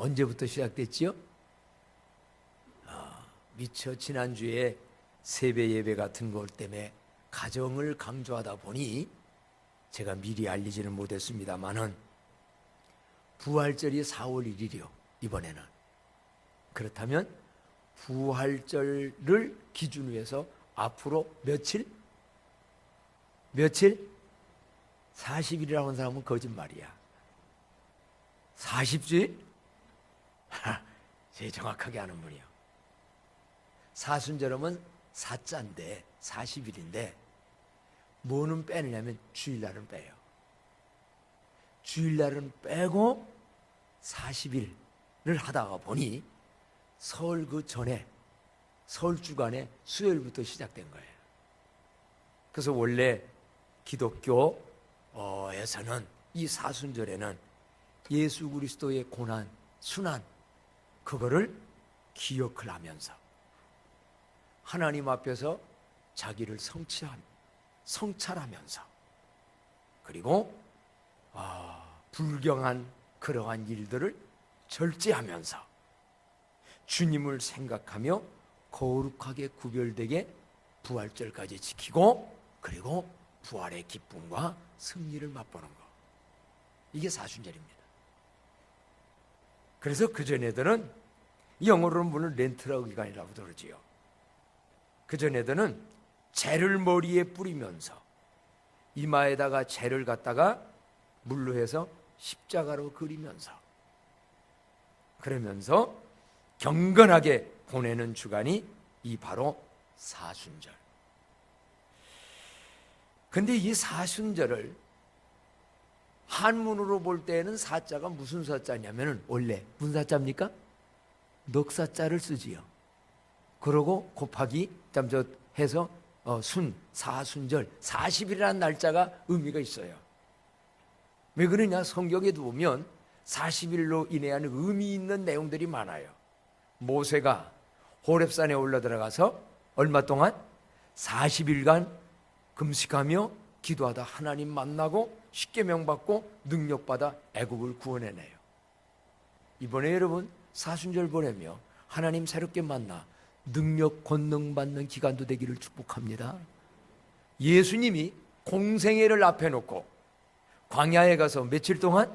언제부터 시작됐지요? 미처 지난주에 세배 예배 같은 것 때문에 가정을 강조하다 보니 제가 미리 알리지는 못했습니다만은 부활절이 4월 1일이요 이번에는. 그렇다면 부활절을 기준으로 해서 앞으로 며칠? 40일이라고 하는 사람은 거짓말이야. 40주일? 제일 정확하게 아는 분이요. 사순절하면 사자인데 40일인데 뭐는 빼느냐면 주일날은 빼요. 주일날은 빼고 40일을 하다가 보니 설 그 전에 설 주간에 수요일부터 시작된 거예요. 그래서 원래 기독교에서는 이 사순절에는 예수 그리스도의 고난, 순환 그거를 기억을 하면서 하나님 앞에서 자기를 성찰하면서 그리고 불경한 그러한 일들을 절제하면서 주님을 생각하며 거룩하게 구별되게 부활절까지 지키고 그리고 부활의 기쁨과 승리를 맛보는 것. 이게 사순절입니다. 그래서 그전에들은 영어로는 물론 렌트라 기간이라고 그러지요. 그전에들은 재를 머리에 뿌리면서 이마에다가 재를 갖다가 물로 해서 십자가로 그리면서 그러면서 경건하게 보내는 주간이 이 바로 사순절. 근데 이 사순절을 한문으로 볼 때는 사자가 무슨 사자냐면은 원래 무슨 사자입니까? 넉사자를 쓰지요. 그러고 곱하기 해서 사순절 40일이라는 날짜가 의미가 있어요. 왜 그러냐? 성경에도 보면 40일로 인해하는 의미 있는 내용들이 많아요. 모세가 호렙산에 올라 들어가서 얼마 동안 40일간 금식하며 기도하다 하나님 만나고 십계명 받고 능력받아 애국을 구원해내요. 이번에 여러분 사순절 보내며 하나님 새롭게 만나 능력 권능 받는 기간도 되기를 축복합니다. 예수님이 공생애를 앞에 놓고 광야에 가서 며칠 동안?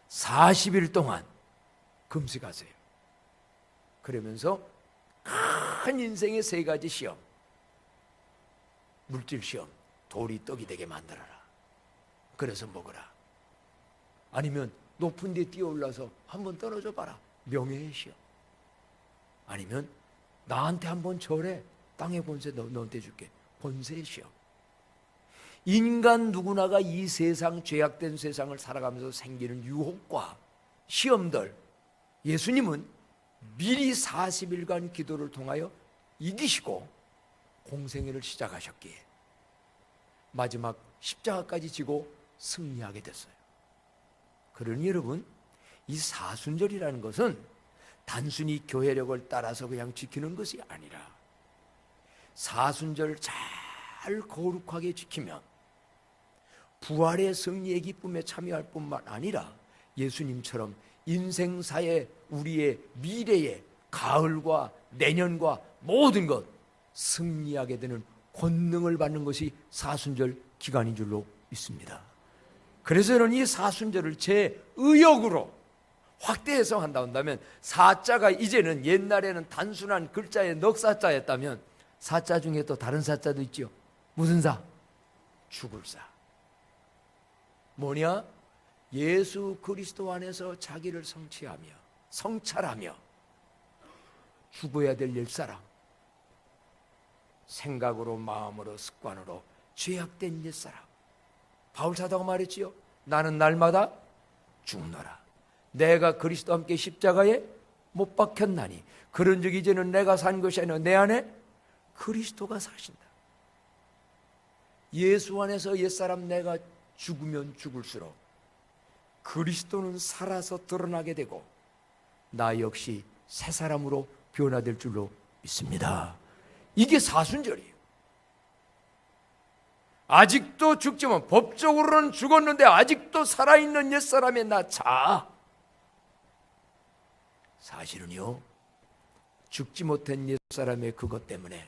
40일 동안 금식하세요. 그러면서 큰 인생의 3가지 시험, 물질 시험, 돌이 떡이 되게 만들어라. 그래서 먹어라. 아니면 높은 데 뛰어올라서 한번 떨어져 봐라. 명예의 시험. 아니면 나한테 한번 절해. 땅의 권세 너한테 줄게. 권세의 시험. 인간 누구나가 이 세상 죄악된 세상을 살아가면서 생기는 유혹과 시험들, 예수님은 미리 40일간 기도를 통하여 이기시고 공생애를 시작하셨기에 마지막 십자가까지 지고 승리하게 됐어요. 그러니 여러분, 이 사순절이라는 것은 단순히 교회력을 따라서 그냥 지키는 것이 아니라 사순절 잘 거룩하게 지키면 부활의 승리의 기쁨에 참여할 뿐만 아니라 예수님처럼 인생사의 우리의 미래의 가을과 내년과 모든 것 승리하게 되는 권능을 받는 것이 사순절 기간인 줄로 믿습니다. 그래서 저는 이 사순절을 제 의역으로 확대해서 한다면 사자가 이제는 옛날에는 단순한 글자의 넉사자였다면 사자 중에 또 다른 사자도 있죠. 무슨 사? 죽을 사. 뭐냐? 예수 그리스도 안에서 자기를 성찰하며 죽어야 될 옛사람, 생각으로 마음으로 습관으로 죄악된 옛사람. 바울 사도가 말했지요. 나는 날마다 죽노라. 내가 그리스도와 함께 십자가에 못 박혔나니 그런즉 이제는 내가 산 것이 아니라 내 안에 그리스도가 사신다. 예수 안에서 옛사람 내가 죽으면 죽을수록 그리스도는 살아서 드러나게 되고 나 역시 새 사람으로 변화될 줄로 믿습니다. 이게 사순절이에요. 아직도 죽지만 법적으로는 죽었는데 아직도 살아있는 옛사람의 나 자. 사실은요, 죽지 못한 옛사람의 그것 때문에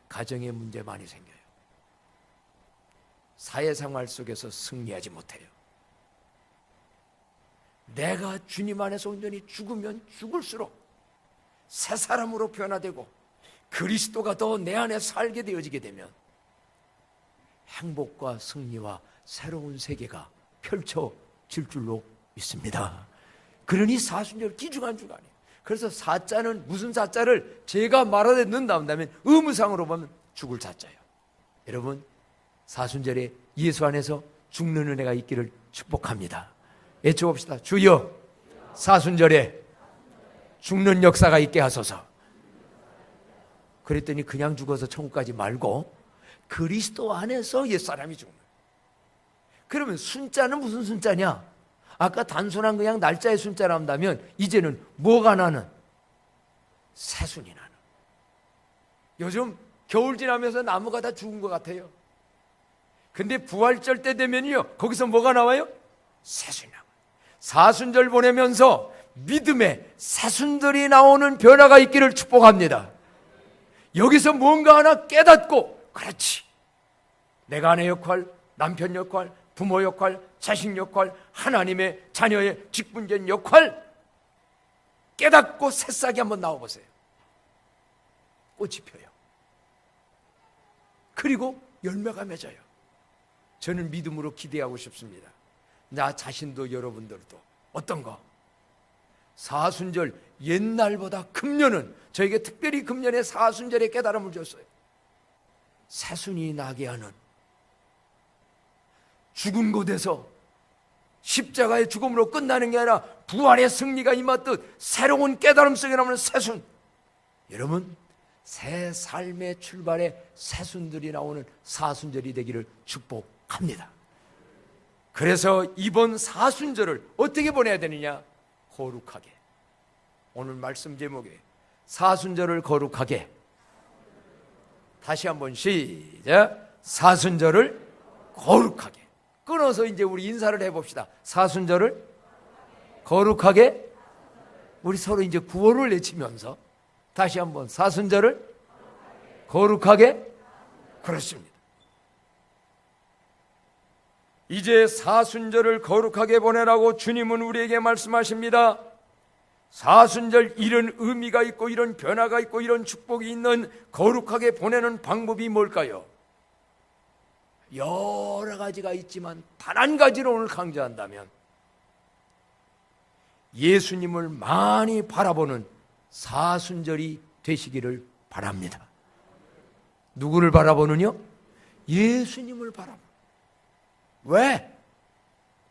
가정에 문제 많이 생겨요. 사회생활 속에서 승리하지 못해요. 내가 주님 안에서 온전히 죽으면 죽을수록 새 사람으로 변화되고 그리스도가 더 내 안에 살게 되어지게 되면 행복과 승리와 새로운 세계가 펼쳐질 줄로 믿습니다. 그러니 사순절 귀중한 주간이에요. 그래서 사자는 무슨 사자를 제가 말하되 넣는다면 의무상으로 보면 죽을 사자예요. 여러분, 사순절에 예수 안에서 죽는 은혜가 있기를 축복합니다. 외쳐봅시다. 주여, 사순절에 죽는 역사가 있게 하소서. 그랬더니 그냥 죽어서 천국 가지 말고 그리스도 안에서 옛사람이 죽는. 그러면 순자는 무슨 순자냐? 아까 단순한 그냥 날짜의 순자라 한다면 이제는 뭐가 나는? 새순이 나는. 요즘 겨울 지나면서 나무가 다 죽은 것 같아요. 근데 부활절 때 되면요, 거기서 뭐가 나와요? 새순이 나와요. 사순절 보내면서 믿음의 새순들이 나오는 변화가 있기를 축복합니다. 여기서 뭔가 하나 깨닫고, 그렇지, 내가 아내 역할, 남편 역할, 부모 역할, 자식 역할, 하나님의 자녀의 직분된 역할 깨닫고 새싹이 한번 나와보세요. 꽃이 펴요. 그리고 열매가 맺어요. 저는 믿음으로 기대하고 싶습니다. 나 자신도 여러분들도 어떤 거? 사순절 옛날보다 금년은 저에게 특별히 금년에 사순절의 깨달음을 줬어요. 새순이 나게 하는, 죽은 곳에서 십자가의 죽음으로 끝나는 게 아니라 부활의 승리가 임하듯 새로운 깨달음 속에 나오는 새순. 여러분, 새 삶의 출발에 새순들이 나오는 사순절이 되기를 축복합니다. 그래서 이번 사순절을 어떻게 보내야 되느냐? 거룩하게. 오늘 말씀 제목에 사순절을 거룩하게. 다시 한번 시작. 사순절을 거룩하게. 끊어서 이제 우리 인사를 해봅시다. 사순절을 거룩하게. 우리 서로 이제 구호를 외치면서 다시 한번 사순절을 거룩하게. 그렇습니다. 이제 사순절을 거룩하게 보내라고 주님은 우리에게 말씀하십니다. 사순절, 이런 의미가 있고 이런 변화가 있고 이런 축복이 있는 거룩하게 보내는 방법이 뭘까요? 여러 가지가 있지만 단 한 가지를 오늘 강조한다면 예수님을 많이 바라보는 사순절이 되시기를 바랍니다. 누구를 바라보느냐? 예수님을 바라보는. 왜?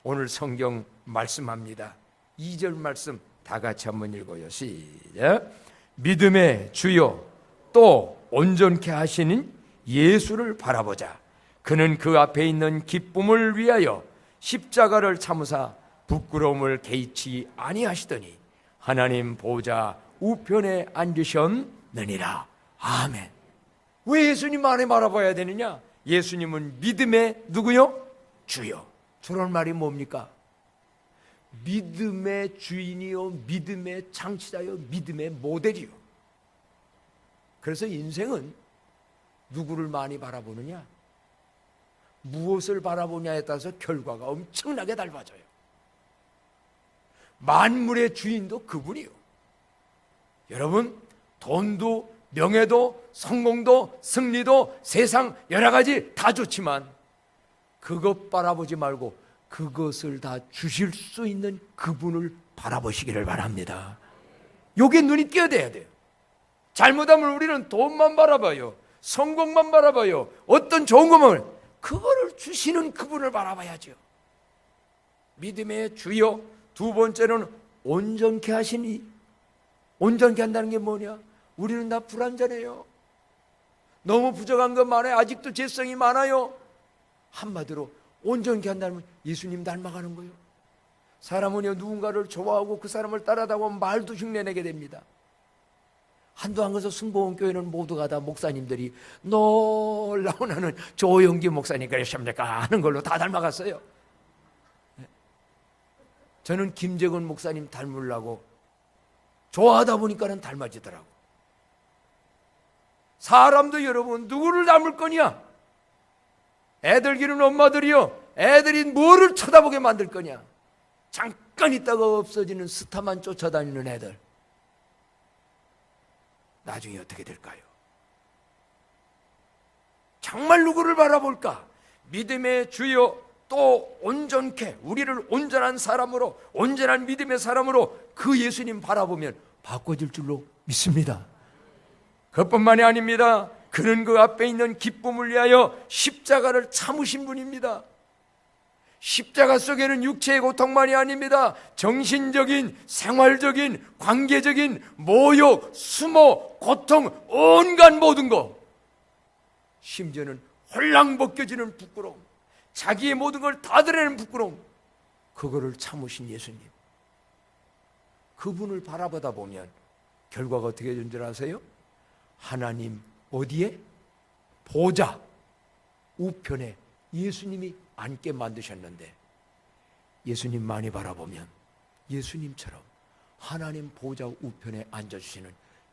오늘 성경 말씀합니다. 2절 말씀 다 같이 한번 읽어요. 시작. 믿음의 주요 또 온전케 하시는 예수를 바라보자. 그는 그 앞에 있는 기쁨을 위하여 십자가를 참으사 부끄러움을 개의치 아니하시더니 하나님 보좌 우편에 앉으셨느니라. 아멘. 왜 예수님만을 바라봐야 되느냐? 예수님은 믿음의 누구요? 주요. 주란 말이 뭡니까? 믿음의 주인이요, 믿음의 창시자요, 믿음의 모델이요. 그래서 인생은 누구를 많이 바라보느냐, 무엇을 바라보냐에 따라서 결과가 엄청나게 달라져요. 만물의 주인도 그분이요. 여러분, 돈도 명예도 성공도 승리도 세상 여러 가지 다 좋지만 그것 바라보지 말고 그것을 다 주실 수 있는 그분을 바라보시기를 바랍니다. 여기에 눈이 띄어야 돼요. 잘못하면 우리는 돈만 바라봐요, 성공만 바라봐요, 어떤 좋은 것만, 그거를 주시는 그분을 바라봐야죠. 믿음의 주요. 두 번째는 온전케 하시니. 온전케 한다는 게 뭐냐? 우리는 다 불완전해요. 너무 부족한 것 많아요. 아직도 죄성이 많아요. 한마디로 온전케 한다면 예수님 닮아가는 거예요. 사람은요, 누군가를 좋아하고 그 사람을 따라다고 말도 흉내내게 됩니다. 한동안 가서 승보원교회는 모두가 다 목사님들이 놀라운 하는 조영기 목사님 그러십니까 하는 걸로 다 닮아갔어요. 저는 김재건 목사님 닮으려고 좋아하다 보니까는 닮아지더라고. 사람도 여러분 누구를 닮을 거냐? 애들 기르는 엄마들이요, 애들이 뭐를 쳐다보게 만들 거냐? 잠깐 있다가 없어지는 스타만 쫓아다니는 애들, 나중에 어떻게 될까요? 정말 누구를 바라볼까? 믿음의 주여 또 온전케, 우리를 온전한 사람으로, 온전한 믿음의 사람으로 그 예수님 바라보면 바꿔질 줄로 믿습니다. 그것뿐만이 아닙니다. 그는 그 앞에 있는 기쁨을 위하여 십자가를 참으신 분입니다. 십자가 속에는 육체의 고통만이 아닙니다. 정신적인, 생활적인, 관계적인 모욕, 수모, 고통, 온갖 모든 것, 심지어는 홀랑 벗겨지는 부끄러움, 자기의 모든 걸 다 드러내는 부끄러움, 그거를 참으신 예수님, 그분을 바라보다 보면 결과가 어떻게 되는 줄 아세요? 하나님 어디에? 보좌 우편에 예수님이 앉게 만드셨는데, 예수님 많이 바라보면 예수님처럼 하나님 보좌 우편에 앉아주시는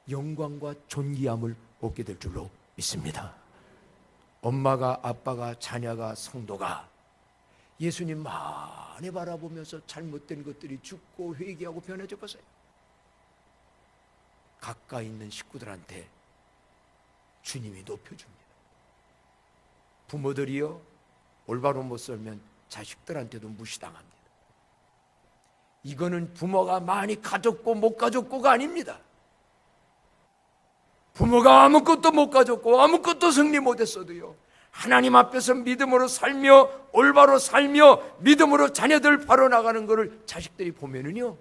영광과 존귀함을 얻게 될 줄로 믿습니다. 엄마가, 아빠가, 자녀가, 성도가 예수님 많이 바라보면서 잘못된 것들이 죽고 회개하고 변해져 보세요. 가까이 있는 식구들한테 주님이 높여줍니다. 부모들이요, 올바로 못 살면 자식들한테도 무시당합니다. 이거는 부모가 많이 가졌고 못 가졌고가 아닙니다. 부모가 아무것도 못 가졌고 아무것도 승리 못했어도요, 하나님 앞에서 믿음으로 살며 올바로 살며 믿음으로 자녀들 바로 나가는 것을 자식들이 보면은요,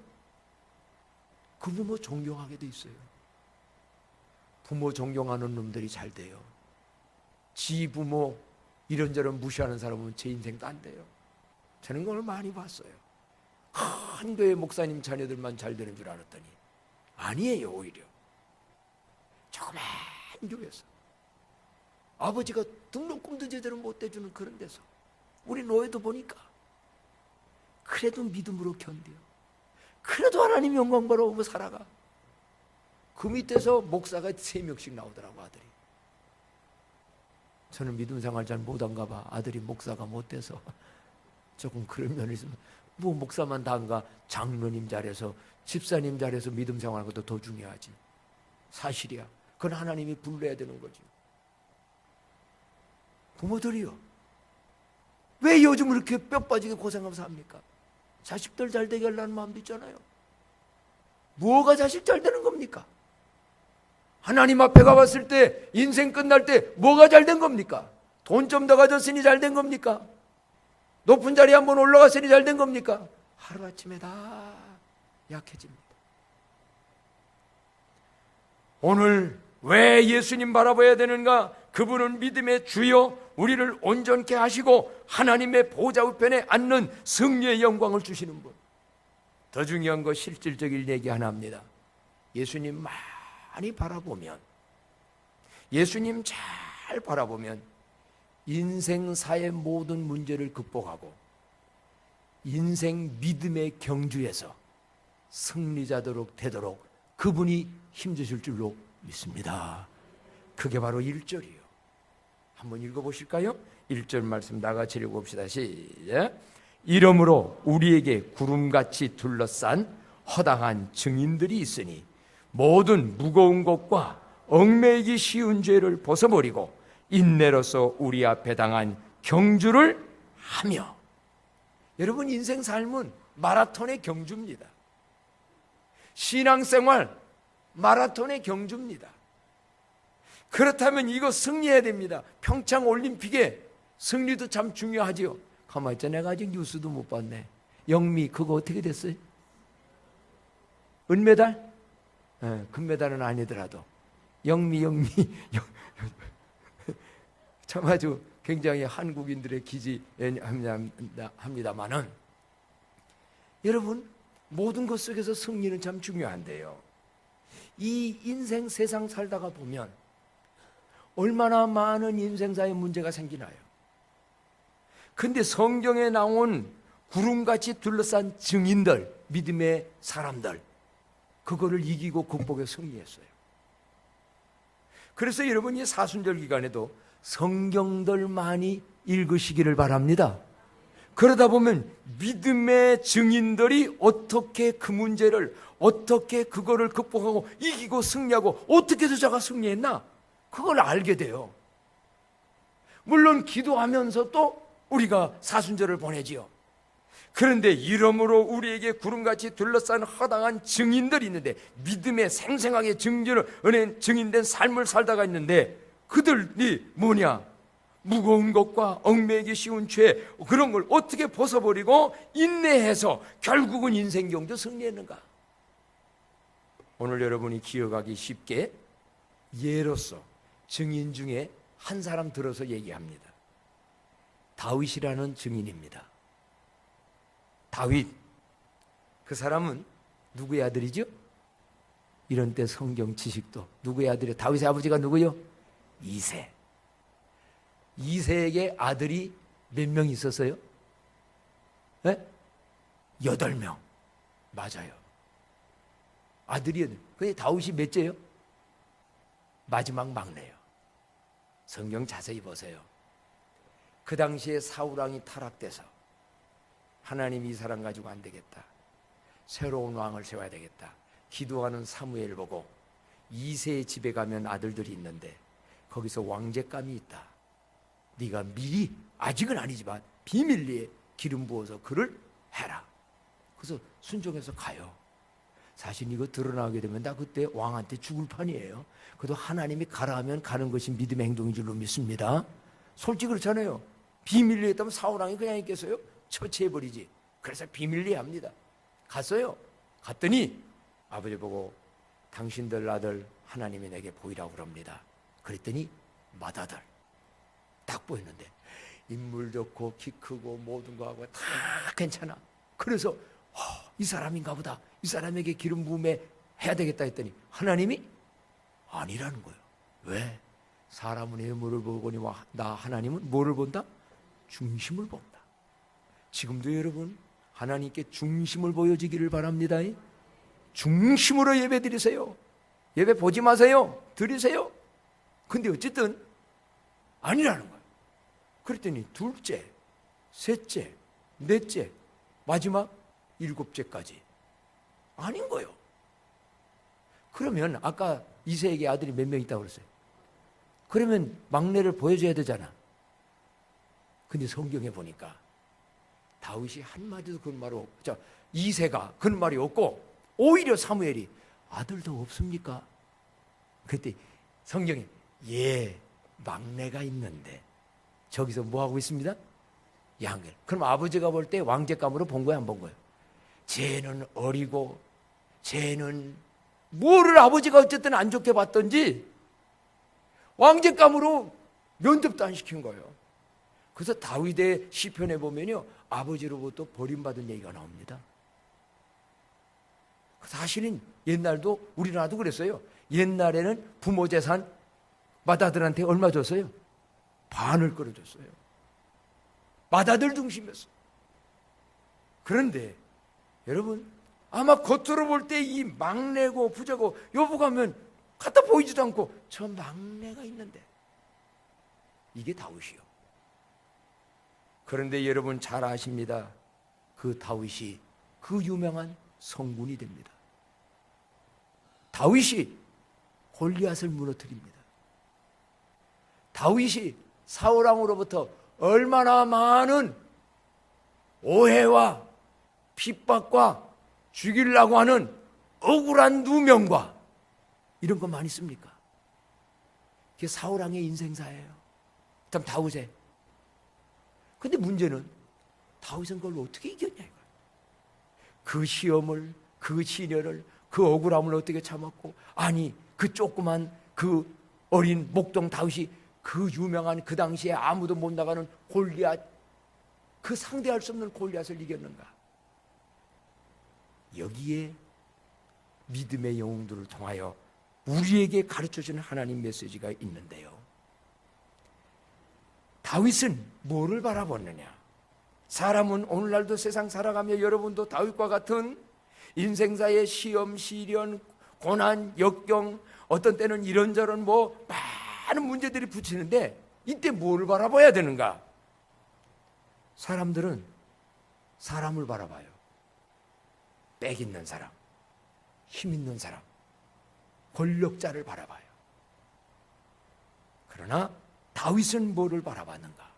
그 부모 존경하게 돼 있어요. 부모 존경하는 놈들이 잘 돼요. 지 부모 이런저런 무시하는 사람은 제 인생도 안 돼요. 저는 그걸 많이 봤어요. 큰 교회 목사님 자녀들만 잘 되는 줄 알았더니 아니에요. 오히려 조그만 교회에서 아버지가 등록금도 제대로 못 대주는 그런 데서 우리 노예도 보니까 그래도 믿음으로 견뎌요. 그래도 하나님 영광 바라보고 살아가. 그 밑에서 목사가 3명씩 나오더라고, 아들이. 저는 믿음 생활 잘 못한가 봐. 아들이 목사가 못 돼서 조금 그런 면이 있으면, 뭐 목사만 다인가, 장로님 자리에서, 집사님 자리에서 믿음 생활하는 것도 더 중요하지. 사실이야. 그건 하나님이 불러야 되는 거지. 부모들이요, 왜 요즘 이렇게 뼈 빠지게 고생하면서 합니까? 자식들 잘 되게 하려는 마음도 있잖아요. 뭐가 자식 잘 되는 겁니까? 하나님 앞에 가봤을 때, 인생 끝날 때 뭐가 잘 된 겁니까? 돈 좀 더 가졌으니 잘 된 겁니까? 높은 자리에 한번 올라갔으니 잘 된 겁니까? 하루아침에 다 약해집니다. 오늘 왜 예수님 바라봐야 되는가? 그분은 믿음의 주여, 우리를 온전케 하시고 하나님의 보좌 우편에 앉는 승리의 영광을 주시는 분. 더 중요한 거 실질적인 얘기 하나 합니다. 예수님 많이 바라보면, 예수님 잘 바라보면 인생사의 모든 문제를 극복하고 인생 믿음의 경주에서 승리자도록 되도록 그분이 힘주실 줄로 믿습니다. 그게 바로 1절이요. 한번 읽어보실까요? 1절 말씀 나같이 읽어봅시다. 시작. 이러므로 우리에게 구름같이 둘러싼 허당한 증인들이 있으니 모든 무거운 것과 얽매이기 쉬운 죄를 벗어버리고 인내로서 우리 앞에 당한 경주를 하며. 여러분, 인생 삶은 마라톤의 경주입니다. 신앙생활 마라톤의 경주입니다. 그렇다면 이거 승리해야 됩니다. 평창 올림픽에 승리도 참 중요하지요. 가만히 있자, 내가 아직 뉴스도 못 봤네. 영미 그거 어떻게 됐어요? 은메달? 네, 금메달은 아니더라도 영미 참 아주 굉장히 한국인들의 기지합니다만은, 여러분, 모든 것 속에서 승리는 참 중요한데요, 이 인생 세상 살다가 보면 얼마나 많은 인생사의 문제가 생기나요? 근데 성경에 나온 구름같이 둘러싼 증인들, 믿음의 사람들, 그거를 이기고 극복해 승리했어요. 그래서 여러분이 사순절 기간에도 성경들 많이 읽으시기를 바랍니다. 그러다 보면 믿음의 증인들이 어떻게 그 문제를, 어떻게 그거를 극복하고 이기고 승리하고 어떻게 저자가 승리했나, 그걸 알게 돼요. 물론 기도하면서 또 우리가 사순절을 보내지요. 그런데 이러므로 우리에게 구름같이 둘러싼 허당한 증인들이 있는데, 믿음의 생생하게 증인된 삶을 살다가 있는데, 그들이 뭐냐? 무거운 것과 얽매이기 쉬운 죄, 그런 걸 어떻게 벗어버리고 인내해서 결국은 인생 경주 승리했는가? 오늘 여러분이 기억하기 쉽게 예로서 증인 중에 한 사람 들어서 얘기합니다. 다윗이라는 증인입니다. 다윗, 그 사람은 누구의 아들이죠? 이런 때 성경 지식도 누구의 아들이에요? 다윗의 아버지가 누구요? 이새. 이새에게 아들이 몇 명 있었어요? 네? 8명. 맞아요. 아들이. 근데 다윗이 몇째요? 마지막 막내요. 성경 자세히 보세요. 그 당시에 사울왕이 타락돼서 하나님이 이 사람 가지고 안 되겠다, 새로운 왕을 세워야 되겠다, 기도하는 사무엘을 보고 이새의 집에 가면 아들들이 있는데 거기서 왕제감이 있다, 네가 미리, 아직은 아니지만 비밀리에 기름 부어서 그를 해라. 그래서 순종해서 가요. 사실 이거 드러나게 되면 나 그때 왕한테 죽을 판이에요. 그래도 하나님이 가라 하면 가는 것이 믿음의 행동인 줄로 믿습니다. 솔직히 그렇잖아요. 비밀리에 했다면 사울왕이 그냥 있겠어요? 처치해버리지. 그래서 비밀리에 합니다. 갔어요. 갔더니 아버지 보고 당신들 아들 하나님이 내게 보이라고 그럽니다. 그랬더니 맏아들 딱 보였는데 인물 좋고 키 크고 모든 거하고 다 괜찮아. 그래서 이 사람인가 보다, 이 사람에게 기름 부음에 해야 되겠다 했더니 하나님이 아니라는 거예요. 왜? 사람은 외모를 보거니와 나 하나님은 뭐를 본다? 중심을 본다. 지금도 여러분 하나님께 중심을 보여주기를 바랍니다. 중심으로 예배 드리세요. 예배 보지 마세요. 드리세요. 근데 어쨌든 아니라는 거예요. 그랬더니 둘째, 셋째, 넷째, 마지막 7째까지 아닌 거예요. 그러면 아까 이새에게 아들이 몇 명 있다고 그랬어요? 그러면 막내를 보여줘야 되잖아. 근데 성경에 보니까 다윗이 한마디도 그런 말이 없고, 이새가 그런 말이 없고, 오히려 사무엘이 아들도 없습니까? 그때 성경에 막내가 있는데 저기서 뭐 하고 있습니다? 양을. 그럼 아버지가 볼 때 왕제감으로 본 거야, 안 본 거예요? 쟤는 어리고 쟤는 뭐를 아버지가 어쨌든 안 좋게 봤던지 왕제감으로 면접도 안 시킨 거예요. 그래서 다윗의 시편에 보면요, 아버지로부터 버림받은 얘기가 나옵니다. 사실은 옛날도 우리나라도 그랬어요. 옛날에는 부모 재산 맏아들한테 얼마 줬어요? 반을 끌어줬어요. 맏아들 중심이었어요. 그런데 여러분, 아마 겉으로 볼 때 이 막내고 부자고 여보가 하면 갖다 보이지도 않고 저 막내가 있는데 이게 다윗이요. 그런데 여러분 잘 아십니다. 그 다윗이 그 유명한 성군이 됩니다. 다윗이 골리앗을 무너뜨립니다. 다윗이 사울왕으로부터 얼마나 많은 오해와 핍박과 죽이려고 하는 억울한 누명과 이런 거 많이 씁니까? 그게 사울왕의 인생사예요. 참 다윗의. 근데 문제는 다윗은 그걸 어떻게 이겼냐 이거예요. 그 시험을, 그 시련을, 그 억울함을 어떻게 참았고, 아니 그 조그만 그 어린 목동 다윗이 그 유명한 그 당시에 아무도 못 나가는 골리앗, 그 상대할 수 없는 골리앗을 이겼는가? 여기에 믿음의 영웅들을 통하여 우리에게 가르쳐주는 하나님 메시지가 있는데요. 다윗은 뭐를 바라보느냐? 사람은 오늘날도 세상 살아가며 여러분도 다윗과 같은 인생사의 시험, 시련, 고난, 역경, 어떤 때는 이런저런 많은 문제들이 붙이는데 이때 뭘 바라봐야 되는가? 사람들은 사람을 바라봐요. 빽 있는 사람, 힘 있는 사람, 권력자를 바라봐요. 그러나 다윗은 뭐를 바라봤는가?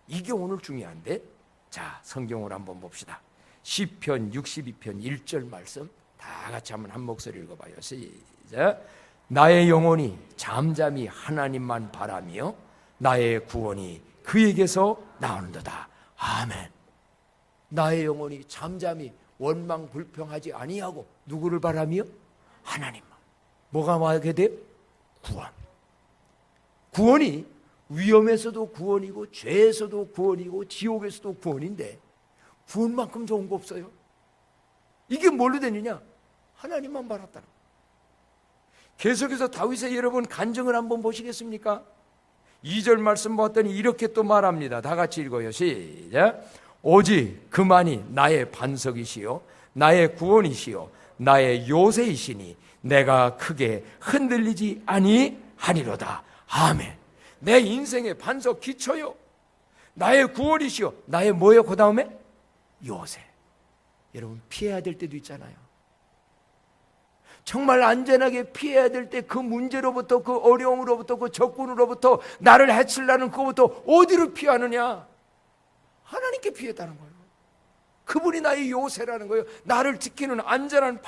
이게 오늘 중요한데, 자, 성경을 한번 봅시다. 시편 62편 1절 말씀 다 같이 한번 한 목소리 읽어봐요. 시작. 나의 영혼이 잠잠히 하나님만 바라며 나의 구원이 그에게서 나오는도다. 아멘. 나의 영혼이 잠잠히 원망 불평하지 아니하고 누구를 바라며? 하나님만. 뭐가 와게 돼요? 구원. 구원이 위험에서도 구원이고 죄에서도 구원이고 지옥에서도 구원인데 구원만큼 좋은 거 없어요. 이게 뭘로 되느냐? 하나님만 바랐다는 거예요. 계속해서 다윗의 여러분 간증을 한번 보시겠습니까? 2절 말씀 봤더니 이렇게 또 말합니다. 다 같이 읽어요. 시작. 오직 그만이 나의 반석이시요 나의 구원이시요 나의 요새이시니 내가 크게 흔들리지 아니하리로다. 아멘. 내 인생의 반석 기초요, 나의 구원이시요 나의 뭐요? 그 다음에 요새. 여러분 피해야 될 때도 있잖아요. 정말 안전하게 피해야 될 때 그 문제로부터, 그 어려움으로부터, 그 적군으로부터 나를 해치려는 그것부터 어디로 피하느냐? 하나님께 피했다는 거예요. 그분이 나의 요새라는 거예요. 나를 지키는 안전한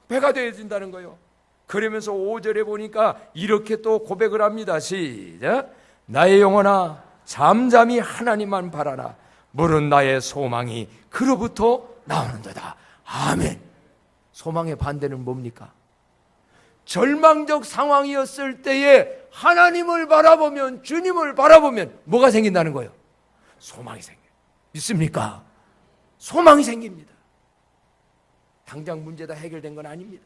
배가 되어야 된다는 거예요. 그러면서 5절에 보니까 이렇게 또 고백을 합니다. 시작. 나의 영혼아 잠잠히 하나님만 바라라. 물은 나의 소망이 그로부터 나오는도다. 아멘. 소망의 반대는 뭡니까? 절망적 상황이었을 때에 하나님을 바라보면, 주님을 바라보면 뭐가 생긴다는 거예요? 소망이 생겨요. 믿습니까? 소망이 생깁니다. 당장 문제 다 해결된 건 아닙니다.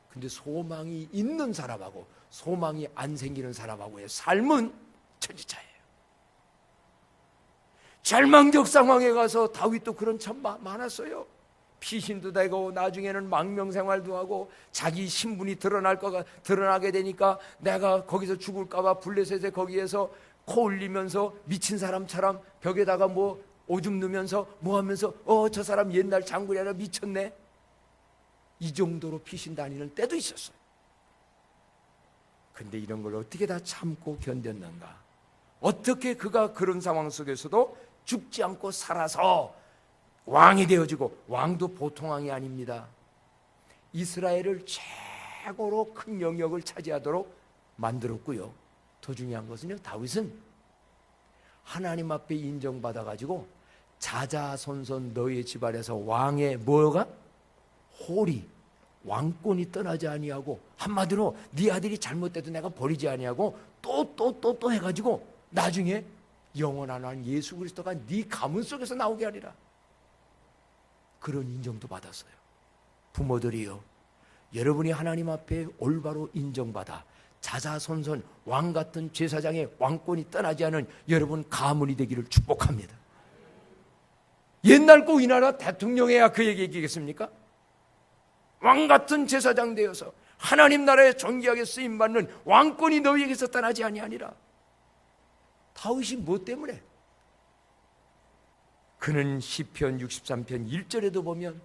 근데 소망이 있는 사람하고 소망이 안 생기는 사람하고의 삶은 천지차이에요. 절망적 상황에 가서 다윗도 그런 참 많았어요. 피신도 되고 나중에는 망명생활도 하고 자기 신분이 드러나게 되니까 내가 거기서 죽을까봐 블레셋에 거기에서 코 흘리면서 미친 사람처럼 벽에다가 오줌 누면서 하면서 저 사람 옛날 장군이 아니라 미쳤네. 이 정도로 피신 다니는 때도 있었어요. 근데 이런 걸 어떻게 다 참고 견뎠는가? 어떻게 그가 그런 상황 속에서도 죽지 않고 살아서 왕이 되어지고, 왕도 보통 왕이 아닙니다. 이스라엘을 최고로 큰 영역을 차지하도록 만들었고요. 더 중요한 것은요, 다윗은 하나님 앞에 인정받아가지고 자자손손 너의 집안에서 왕의 뭐가? 홀이, 왕권이 떠나지 아니하고, 한마디로 네 아들이 잘못돼도 내가 버리지 아니하고 또 해가지고 나중에 영원한 왕 예수 그리스도가 네 가문 속에서 나오게 하리라. 그런 인정도 받았어요. 부모들이요, 여러분이 하나님 앞에 올바로 인정받아 자자손손 왕 같은 제사장의 왕권이 떠나지 않은 여러분 가문이 되기를 축복합니다. 옛날 꼭 이 나라 대통령해야 그 얘기겠습니까? 왕 같은 제사장 되어서 하나님 나라에 존귀하게 쓰임받는 왕권이 너희에게서 떠나지 아니하니라. 다윗이 뭐 때문에? 그는 시편 63편 1절에도 보면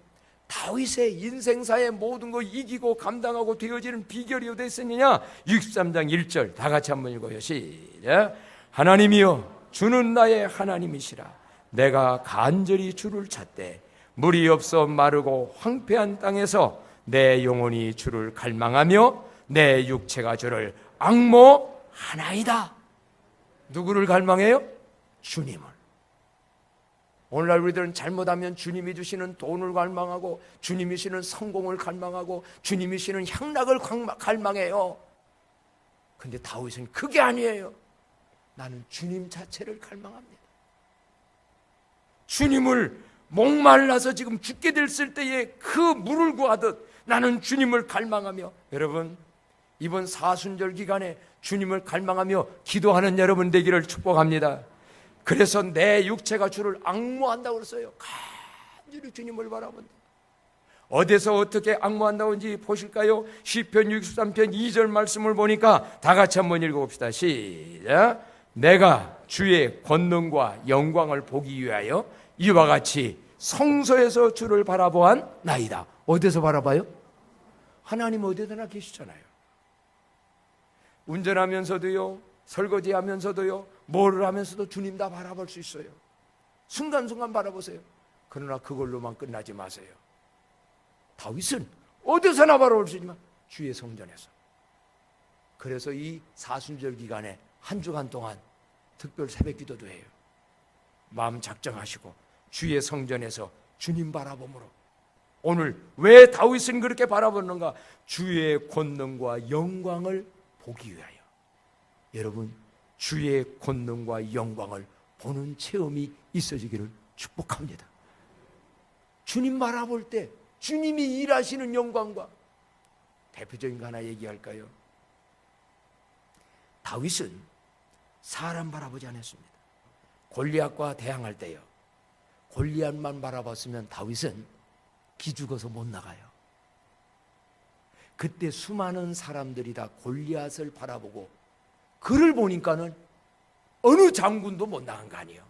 다윗의 인생사의 모든 거 이기고 감당하고 되어지는 비결이 어디 있느냐? 63장 1절 다 같이 한번 읽어요. 시작. 하나님이여 주는 나의 하나님이시라. 내가 간절히 주를 찾되 물이 없어 마르고 황폐한 땅에서 내 영혼이 주를 갈망하며 내 육체가 주를 앙모하나이다. 누구를 갈망해요? 주님을. 오늘날 우리들은 잘못하면 주님이 주시는 돈을 갈망하고 주님이 주시는 성공을 갈망하고 주님이 주시는 향락을 갈망해요. 근데 다윗은 그게 아니에요. 나는 주님 자체를 갈망합니다. 주님을 목말라서 지금 죽게 됐을 때에 그 물을 구하듯 나는 주님을 갈망하며, 여러분 이번 사순절 기간에 주님을 갈망하며 기도하는 여러분 되기를 축복합니다. 그래서 내 육체가 주를 앙모한다고 그랬어요. 간절히 주님을 바라본다. 어디서 어떻게 앙모한다는지 보실까요? 시편 63편 2절 말씀을 보니까 다 같이 한번 읽어봅시다. 시작. 내가 주의 권능과 영광을 보기 위하여 이와 같이 성소에서 주를 바라보한 나이다. 어디서 바라봐요? 하나님 어디서나 계시잖아요. 운전하면서도요, 설거지하면서도요, 뭐를 하면서도 주님 다 바라볼 수 있어요. 순간순간 바라보세요. 그러나 그걸로만 끝나지 마세요. 다윗은 어디서나 바라볼 수 있지만 주의 성전에서. 그래서 이 사순절 기간에 한 주간 동안 특별 새벽 기도도 해요. 마음 작정하시고 주의 성전에서 주님 바라봄으로. 오늘 왜 다윗은 그렇게 바라보는가? 주의 권능과 영광을 보기 위하여. 여러분, 주의 권능과 영광을 보는 체험이 있어지기를 축복합니다. 주님 바라볼 때 주님이 일하시는 영광과, 대표적인 거 하나 얘기할까요? 다윗은 사람 바라보지 않았습니다. 골리앗과 대항할 때요, 골리앗만 바라봤으면 다윗은 기죽어서 못 나가요. 그때 수많은 사람들이 다 골리앗을 바라보고 그를 보니까는 어느 장군도 못 나간 거 아니에요.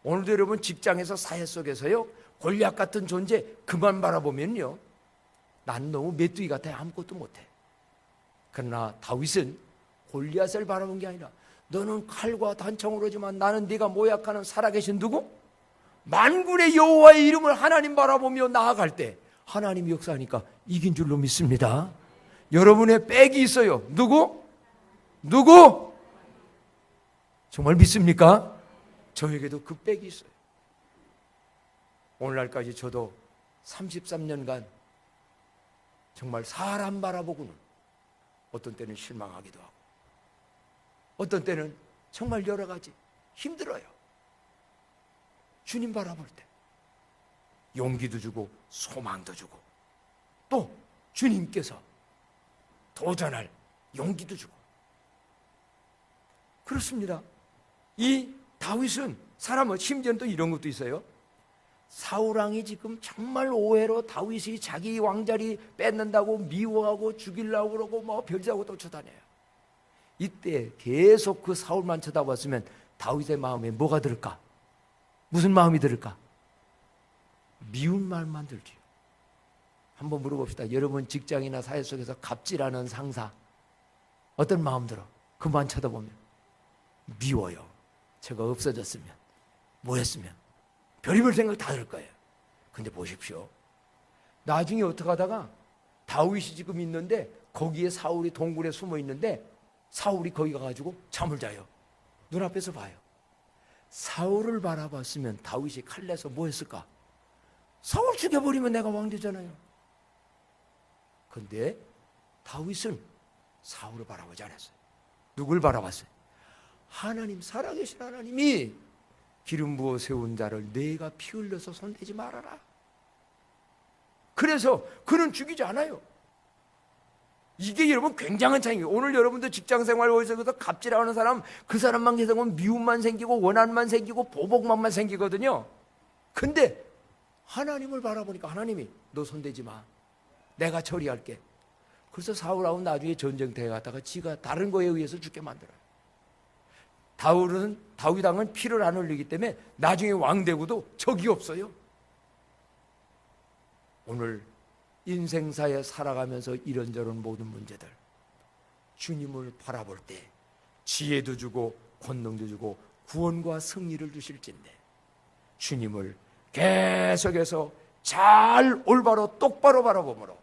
오늘도 여러분 직장에서 사회 속에서요, 골리앗 같은 존재 그만 바라보면요, 나는 너무 메뚜기 같아, 아무것도 못해. 그러나 다윗은 골리앗을 바라본 게 아니라, 너는 칼과 단창으로지만 나는 네가 모약하는 살아계신 누구? 만군의 여호와의 이름을 하나님 바라보며 나아갈 때 하나님이 역사하니까 이긴 줄로 믿습니다. 여러분의 백이 있어요. 누구? 정말 믿습니까? 저에게도 그 백이 있어요. 오늘날까지 저도 33년간 정말 사람 바라보고는 어떤 때는 실망하기도 하고, 어떤 때는 정말 여러 가지 힘들어요. 주님 바라볼 때 용기도 주고 소망도 주고, 또 주님께서 도전할 용기도 주고 그렇습니다. 이 다윗은 사람은, 심지어는 또 이런 것도 있어요. 사울왕이 지금 정말 오해로 다윗이 자기 왕자리 뺏는다고 미워하고 죽이려고 그러고 뭐 별짓하고 또 쳐다녀요. 이때 계속 그 사울만 쳐다봤으면 다윗의 마음에 뭐가 들을까? 무슨 마음이 들을까? 미운 말만 들지요. 한번 물어봅시다. 여러분 직장이나 사회 속에서 갑질하는 상사 어떤 마음 들어? 그만 쳐다보면 미워요. 제가 없어졌으면, 뭐 했으면, 별의별 생각 다 들 거예요. 근데 보십시오, 나중에 어떻게 하다가 다윗이 지금 있는데 거기에 사울이 동굴에 숨어 있는데 사울이 거기 가가지고 잠을 자요. 눈앞에서 봐요. 사울을 바라봤으면 다윗이 칼내서 뭐 했을까? 사울 죽여버리면 내가 왕 되잖아요. 근데 다윗은 사울을 바라보지 않았어요. 누굴 바라봤어요? 하나님, 살아계신 하나님이 기름 부어 세운 자를 내가 피 흘려서 손대지 말아라. 그래서 그는 죽이지 않아요. 이게 여러분 굉장한 차이예요. 오늘 여러분들 직장생활 속에서 갑질하는 사람, 그 사람만 계속하면 미움만 생기고 원한만 생기고 보복만만 생기거든요. 근데 하나님을 바라보니까 하나님이 너 손대지 마, 내가 처리할게. 그래서 사울하고 나중에 전쟁터에 갔다가 지가 다른 거에 의해서 죽게 만들어요. 다윗왕은 피를 안 흘리기 때문에 나중에 왕 되고도 적이 없어요. 오늘 인생사에 살아가면서 이런저런 모든 문제들, 주님을 바라볼 때 지혜도 주고 권능도 주고 구원과 승리를 주실진데, 주님을 계속해서 잘 올바로 똑바로 바라보므로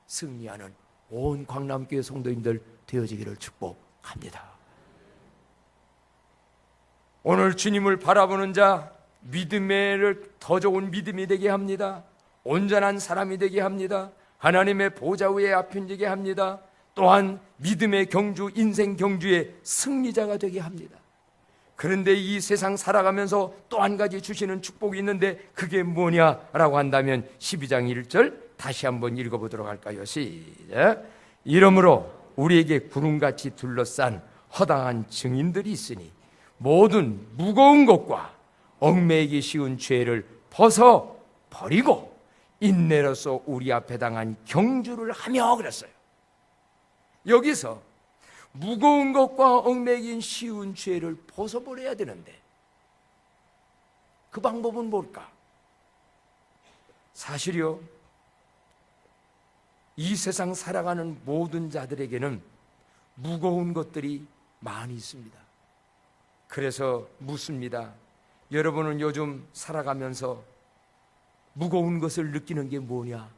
승리하는 온 광남교회 성도님들 되어지기를 축복합니다. 오늘 주님을 바라보는 자, 믿음을 더 좋은 믿음이 되게 합니다. 온전한 사람이 되게 합니다. 하나님의 보좌 위에 앞서게 합니다. 또한 믿음의 경주, 인생 경주의 승리자가 되게 합니다. 그런데 이 세상 살아가면서 또 한 가지 주시는 축복이 있는데 그게 뭐냐라고 한다면 12장 1절 다시 한번 읽어보도록 할까요? 시작. 이러므로 우리에게 구름같이 둘러싼 허당한 증인들이 있으니 모든 무거운 것과 얽매이기 쉬운 죄를 벗어 버리고 인내로서 우리 앞에 당한 경주를 하며 그랬어요. 여기서 무거운 것과 얽매긴 쉬운 죄를 벗어버려야 되는데 그 방법은 뭘까? 사실요, 이 세상 살아가는 모든 자들에게는 무거운 것들이 많이 있습니다. 그래서 묻습니다. 여러분은 요즘 살아가면서 무거운 것을 느끼는 게 뭐냐?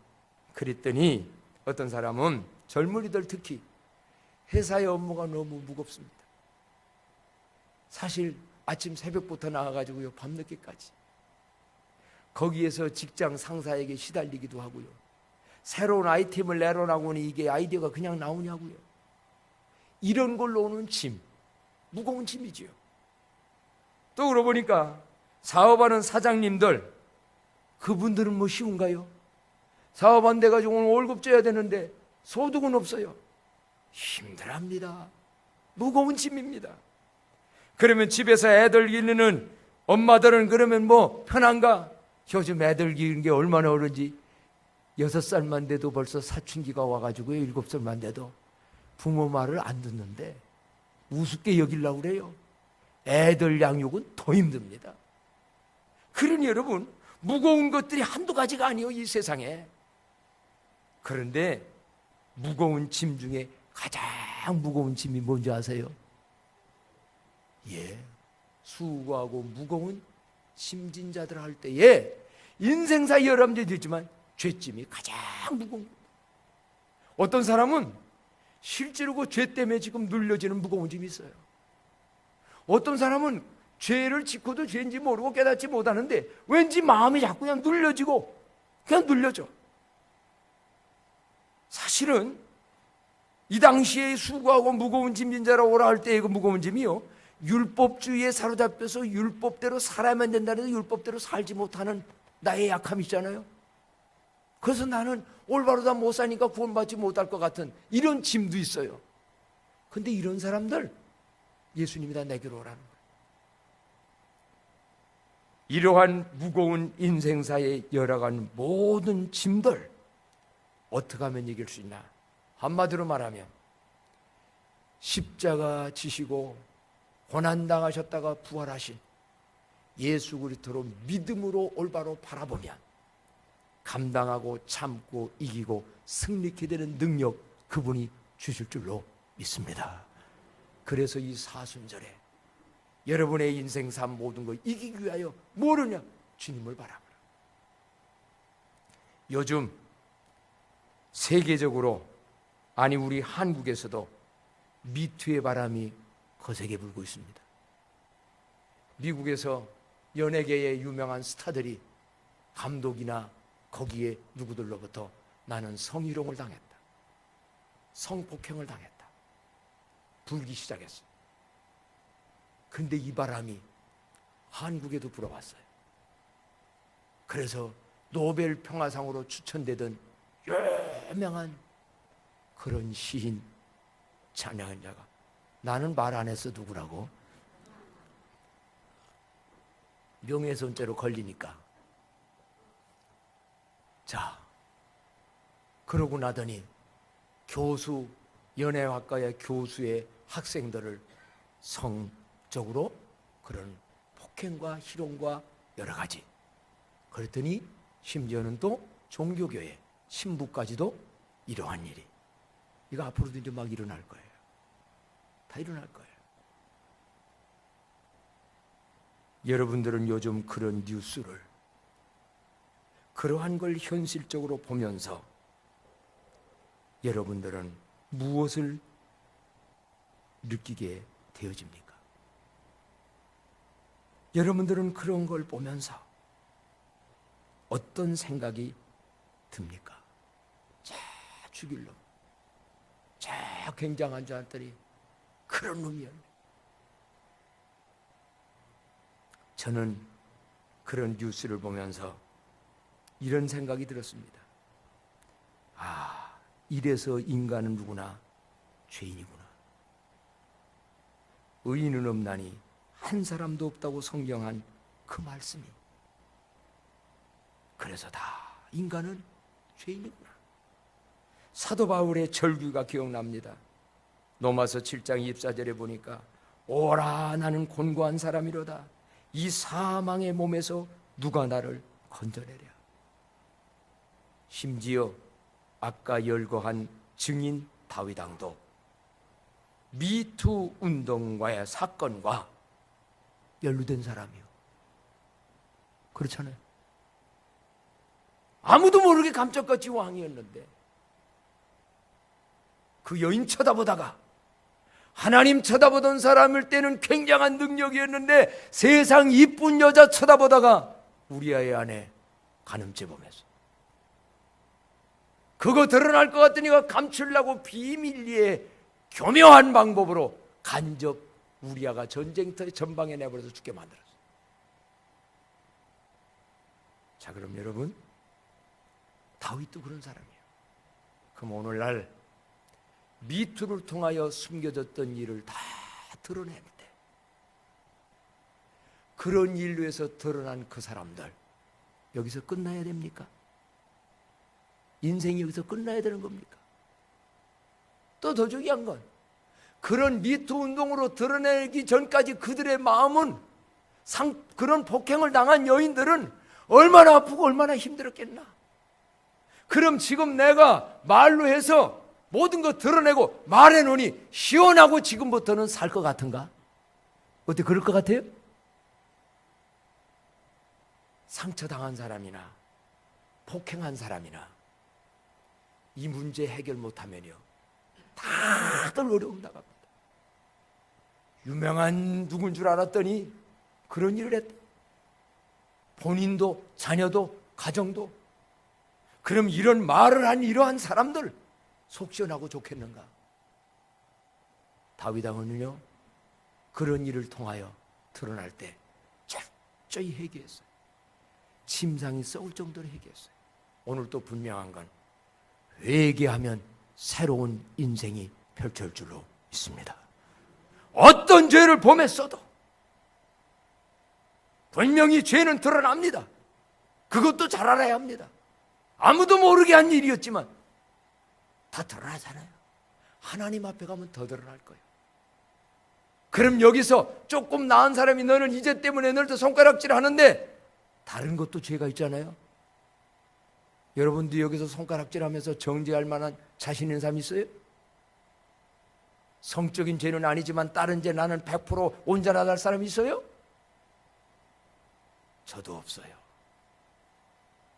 그랬더니 어떤 사람은, 젊은이들 특히, 회사의 업무가 너무 무겁습니다. 사실 아침 새벽부터 나와가지고요, 밤늦게까지 거기에서 직장 상사에게 시달리기도 하고요, 새로운 아이템을 내놓으니 이게 아이디어가 그냥 나오냐고요. 이런 걸로 오는 짐, 무거운 짐이지요. 또 그러고 보니까 사업하는 사장님들, 그분들은 뭐 쉬운가요? 사업 안 돼가지고 오늘 월급 줘야 되는데 소득은 없어요. 힘들합니다. 무거운 짐입니다. 그러면 집에서 애들 기르는 엄마들은 그러면 뭐 편한가? 요즘 애들 기르는 게 얼마나 어른지, 6살만 돼도 벌써 사춘기가 와가지고요, 7살만 돼도 부모 말을 안 듣는데 우습게 여기려고 그래요. 애들 양육은 더 힘듭니다. 그러니 여러분, 무거운 것들이 한두 가지가 아니에요, 이 세상에. 그런데 무거운 짐 중에 가장 무거운 짐이 뭔지 아세요? 예, 수고하고 무거운 심진자들 할 때에 인생사 여러 문제도 있지만 죄짐이 가장 무거운 겁니다. 어떤 사람은 실제로 그 죄 때문에 지금 눌려지는 무거운 짐이 있어요. 어떤 사람은 죄를 짓고도 죄인지 모르고 깨닫지 못하는데 왠지 마음이 자꾸 그냥 눌려지고 그냥 눌려져. 사실은 이 당시에 수고하고 무거운 짐진 자라 오라 할 때의 그 무거운 짐이요, 율법주의에 사로잡혀서 율법대로 살아야만 된다는, 율법대로 살지 못하는 나의 약함이 있잖아요. 그래서 나는 올바로 다 못 사니까 구원받지 못할 것 같은 이런 짐도 있어요. 근데 이런 사람들 예수님이 다 내게로 오라는 거예요. 이러한 무거운 인생사에 열어간 모든 짐들 어떻게 하면 이길 수 있나? 한마디로 말하면 십자가 지시고 고난당하셨다가 부활하신 예수 그리스도로 믿음으로 올바로 바라보면 감당하고 참고 이기고 승리케 되는 능력, 그분이 주실 줄로 믿습니다. 그래서 이 사순절에 여러분의 인생 삶 모든 걸 이기기 위하여 뭐르냐? 주님을 바라보라. 요즘 세계적으로, 아니 우리 한국에서도 미투의 바람이 거세게 불고 있습니다. 미국에서 연예계의 유명한 스타들이 감독이나 거기에 누구들로부터 나는 성희롱을 당했다, 성폭행을 당했다, 불기 시작했어. 근데 이 바람이 한국에도 불어왔어요. 그래서 노벨 평화상으로 추천되던 유명한 그런 시인, 찬양한 자가, 나는 말 안 했어 누구라고, 명예훼손죄로 걸리니까. 자, 그러고 나더니 교수, 연예학과의 교수의 학생들을 성적으로 그런 폭행과 희롱과 여러 가지, 그랬더니 심지어는 또 종교교회 신부까지도 이러한 일이, 이거 앞으로도 이제 막 일어날 거예요. 다 일어날 거예요. 여러분들은 요즘 그런 뉴스를, 그러한 걸 현실적으로 보면서 여러분들은 무엇을 느끼게 되어집니까? 여러분들은 그런 걸 보면서 어떤 생각이 듭니까? 자, 죽일 놈, 자, 굉장한 자들이 그런 놈이었네. 저는 그런 뉴스를 보면서 이런 생각이 들었습니다. 아, 이래서 인간은 누구나 죄인이구나. 의인은 없나니 한 사람도 없다고 성경한 그 말씀이, 그래서 다 인간은 죄인이구나. 사도 바울의 절규가 기억납니다. 로마서 7장 24절에 보니까 오라 나는 곤고한 사람이로다. 이 사망의 몸에서 누가 나를 건져내랴. 심지어 아까 열거한 증인 다윗 왕도 미투 운동과의 사건과 연루된 사람이요. 그렇잖아요. 아무도 모르게 감쪽같이 왕이었는데 그 여인 쳐다보다가 하나님 쳐다보던 사람일 때는 굉장한 능력이었는데 세상 이쁜 여자 쳐다보다가 우리아의 아내 간음죄범했어. 그거 드러날 것 같으니까 감추려고 비밀리에 교묘한 방법으로 간접 우리아가 전쟁터의 전방에 내버려서 죽게 만들었어. 자, 그럼 여러분, 다윗도 그런 사람이에요. 그럼 오늘날 미투를 통하여 숨겨졌던 일을 다 드러내는데 그런 일로에서 드러난 그 사람들 여기서 끝나야 됩니까? 인생이 여기서 끝나야 되는 겁니까? 또 더 중요한 건 그런 미투 운동으로 드러내기 전까지 그들의 마음은 그런 폭행을 당한 여인들은 얼마나 아프고 얼마나 힘들었겠나. 그럼 지금 내가 말로 해서 모든 거 드러내고 말해놓으니 시원하고 지금부터는 살 것 같은가? 어때, 그럴 것 같아요? 상처당한 사람이나 폭행한 사람이나 이 문제 해결 못하면요 다들 어려움 나갑니다. 유명한 누군 줄 알았더니 그런 일을 했다. 본인도 자녀도 가정도. 그럼 이런 말을 한 이러한 사람들 속 시원하고 좋겠는가? 다윗 왕은요 그런 일을 통하여 드러날 때 철저히 회개했어요. 침상이 썩을 정도로 회개했어요. 오늘 또 분명한 건 회개하면 새로운 인생이 펼쳐질 줄로 믿습니다. 어떤 죄를 범했어도 분명히 죄는 드러납니다. 그것도 잘 알아야 합니다. 아무도 모르게 한 일이었지만 다 드러나잖아요. 하나님 앞에 가면 더 드러날 거예요. 그럼 여기서 조금 나은 사람이 너는 이 죄 때문에 너를 손가락질 하는데 다른 것도 죄가 있잖아요. 여러분도 여기서 손가락질하면서 정죄할 만한 자신 있는 사람 있어요? 성적인 죄는 아니지만 다른 죄 나는 100% 온전하다 할 사람 있어요? 저도 없어요.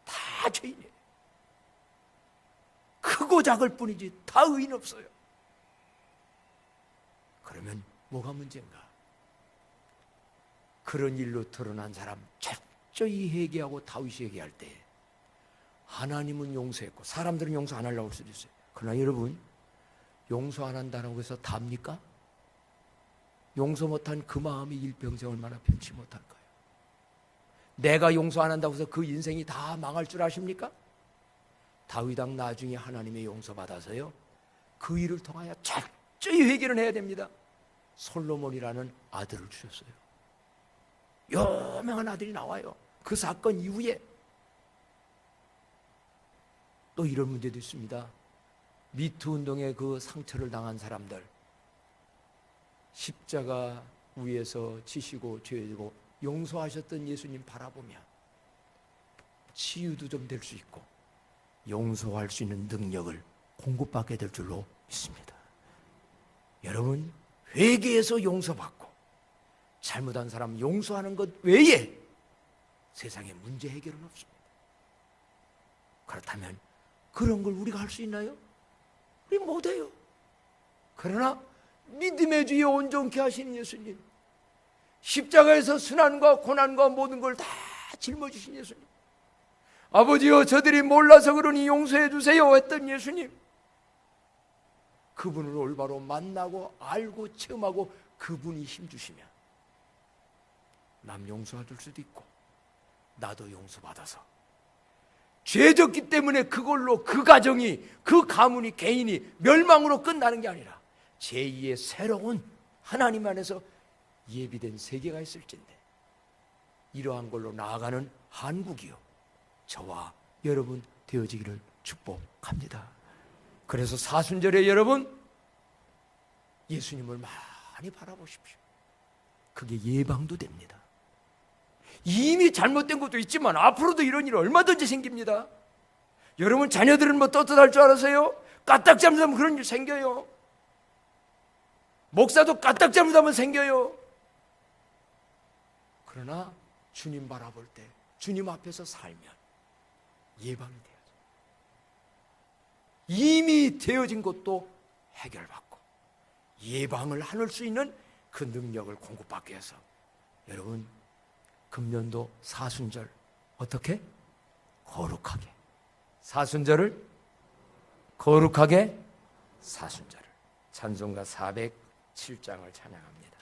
다 죄인이에요. 크고 작을 뿐이지 다 의인 없어요. 그러면 뭐가 문제인가? 그런 일로 드러난 사람 철저히 회개하고 다윗이 회개할 때 하나님은 용서했고 사람들은 용서 안 하려고 할 수도 있어요. 그러나 여러분, 용서 안 한다고 해서 답니까? 용서 못한 그 마음이 일평생 얼마나 편치 못할까요? 내가 용서 안 한다고 해서 그 인생이 다 망할 줄 아십니까? 다윗 왕 나중에 하나님의 용서받아서요 그 일을 통하여 철저히 회개를 해야 됩니다. 솔로몬이라는 아들을 주셨어요. 유명한 아들이 나와요. 그 사건 이후에 또 이런 문제도 있습니다. 미투 운동의 그 상처를 당한 사람들 십자가 위에서 지시고 죄지고 용서하셨던 예수님 바라보면 치유도 좀 될 수 있고 용서할 수 있는 능력을 공급받게 될 줄로 믿습니다. 여러분, 회개해서 용서받고 잘못한 사람 용서하는 것 외에 세상에 문제 해결은 없습니다. 그렇다면 그런 걸 우리가 할 수 있나요? 우리 못해요. 그러나 믿음의 주에 온전케 하시는 예수님, 십자가에서 순환과 고난과 모든 걸 다 짊어지신 예수님, 아버지여 저들이 몰라서 그러니 용서해 주세요 했던 예수님, 그분을 올바로 만나고 알고 체험하고 그분이 힘주시면 남 용서받을 수도 있고 나도 용서받아서 죄졌기 때문에 그걸로 그 가정이 그 가문이 개인이 멸망으로 끝나는 게 아니라 제2의 새로운 하나님 안에서 예비된 세계가 있을진데 이러한 걸로 나아가는 한국이요 저와 여러분 되어지기를 축복합니다. 그래서 사순절에 여러분 예수님을 많이 바라보십시오. 그게 예방도 됩니다. 이미 잘못된 것도 있지만 앞으로도 이런 일 얼마든지 생깁니다. 여러분 자녀들은 뭐 떳떳할 줄 알아서요? 까딱 잘못하면 그런 일 생겨요. 목사도 까딱 잘못하면 생겨요. 그러나 주님 바라볼 때 주님 앞에서 살면 예방이 돼야죠. 이미 되어진 것도 해결받고 예방을 할 수 있는 그 능력을 공급받기 위해서 여러분 금년도 사순절 어떻게? 거룩하게 사순절을 거룩하게 사순절을 찬송가 407장을 찬양합니다.